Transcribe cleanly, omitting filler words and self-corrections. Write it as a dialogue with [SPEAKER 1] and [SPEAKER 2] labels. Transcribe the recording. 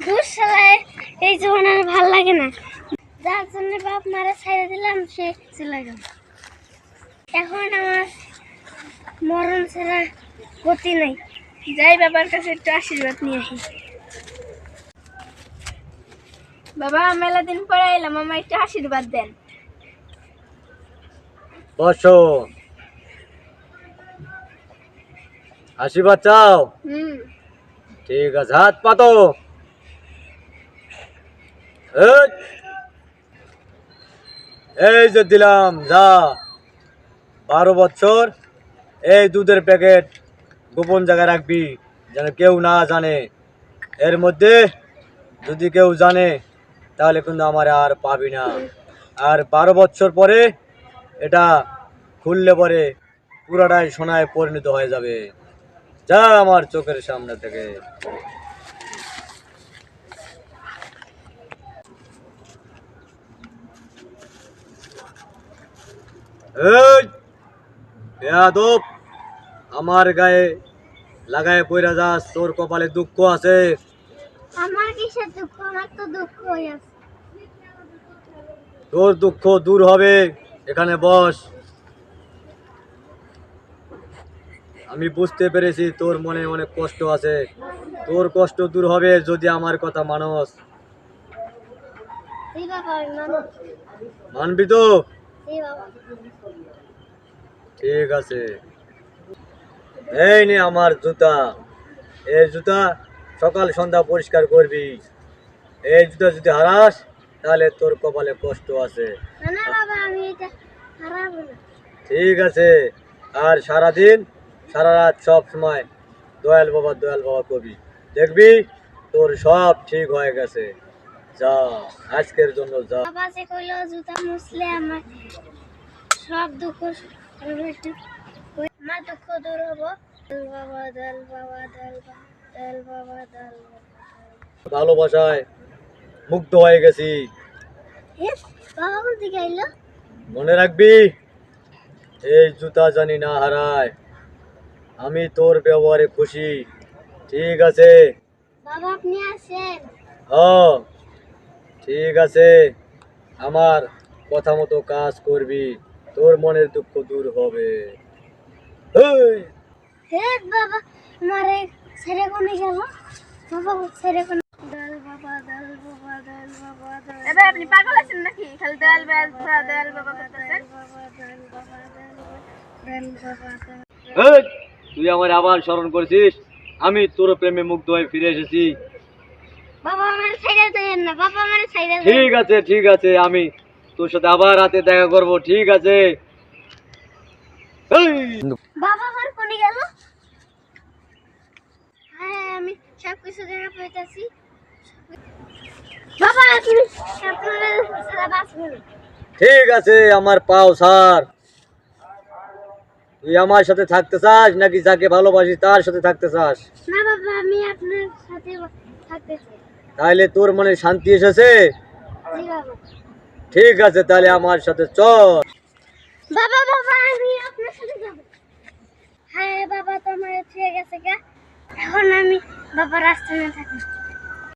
[SPEAKER 1] দূর শালায় এই জীবন আর ভাল লাগে না। যার জন্য বাপ মারা ছেড়ে দিলাম সে চলে গেল। এখন আমার মরণ ছাড়া গতি নাই। যাই বাবার কাছে একটু আশীর্বাদ নিয়ে আসি। বাবা মেলা দিন পরে এলাম, আমার একটু আশীর্বাদ দেন।
[SPEAKER 2] বসো, আশীর্বাদ চাও? ঠিক আছে, হাত পাতো। এই যে দিলাম, যা 12 বছর এই দুধের প্যাকেট গোপন জায়গায় রাখবি, যেন কেউ না জানে। এর মধ্যে যদি কেউ জানে তাহলে কিন্তু আমার আর পাবি না। আর 12 বছর পরে এটা খুললে পরে পুরাটাই সোনায় পরিণত হয়ে যাবে। যা আমার চোখের সামনে থেকে। এই বেয়াদব, আমার গায়ে লাগায় পয়রা যাস, তোর কপালে দুঃখ আছে।
[SPEAKER 1] আমার কিসের দুঃখ? আমার তো দুঃখ হয়ে আছে।
[SPEAKER 2] তোর দুঃখ দূর হবে, এখানে বস। আমি বুঝতে পেরেছি তোর মনে অনেক কষ্ট আছে। তোর কষ্ট দূর হবে যদি আমার কথা মানস। মানবি তো? ঠিক আছে, এই নে আমার জুতা। এই জুতা সকাল সন্ধ্যা পরিষ্কার করবি। এই জুতা যদি হারাস তাহলে তোর কপালে কষ্ট আছে। ঠিক আছে, আর সারাদিন সারা রাত সব সময় দয়াল বাবা দয়াল বাবা করবি, দেখবি তোর সব ঠিক হয়ে গেছে। যা, আজকের জন্য যা।
[SPEAKER 1] বাবা যে কইলো জুতা মুছলে আমার সব দুঃখ আমার দুঃখ দূর হবো। বাবা দল বাবা দল দল বাবা দল।
[SPEAKER 2] ভালোবাসায় মুগ্ধ হয়ে গেছি।
[SPEAKER 1] বাবা কোন দিকে আইলো?
[SPEAKER 2] মনে রাখবি, এই জুতা জানি না হারায়। আমি তোর ব্যবহারে খুশি। ঠিক আছে?
[SPEAKER 1] বাবা আপনি আছেন?
[SPEAKER 2] হ্যাঁ ঠিক আছে, আমার কথা মতো কাজ করবি, তোর মনের দুঃখ দূর হবে।
[SPEAKER 1] হে বাবা মারে ছেড়ে কোনে গেল? বাবা ছেড়ে কোনে? দল বাবা দল বাবা দল বাবা দল। এবে আপনি পাগল আছেন নাকি? খালি দল বাবা দল বাবা করতেছেন। বাবা দল বাবা দল বাবা দল।
[SPEAKER 2] তুই আমার আবার স্মরণ করেছিস? আমি তোর প্রেমে মুগ্ধ হয়ে ফিরে এসেছি।
[SPEAKER 1] বাবা আমারে ছেড়ে দেন না, বাবা আমারে ছেড়ে দেন।
[SPEAKER 2] ঠিক আছে ঠিক আছে, আমি তোর সাথে আবার রাতে দেখা করব। ঠিক আছে?
[SPEAKER 1] বাবা আমার কোনে গেল? হ্যাঁ আমি সব কিছু দেখা পাইতাছি। বাবা আপনি আপনারা সারা বাঁচবেন।
[SPEAKER 2] ঠিক আছে, আমার পাও স্যার। তুই আমার সাথে থাকতে চাস নাকি যাকে ভালোবাসিস তার সাথে থাকতে চাস?
[SPEAKER 1] না বাবা আমি আপনার সাথে থাকতে চাই।
[SPEAKER 2] তাহলে তোর মনে শান্তি এসেছে?
[SPEAKER 1] জি বাবা।
[SPEAKER 2] ঠিক আছে, তাহলে আমার সাথে চল।
[SPEAKER 1] বাবা বাবা আমি আপনার সাথে যাব। হ্যাঁ বাবা তো আমার ঠিক আছে গা। এখন আমি বাবার রাস্তায় থাকি।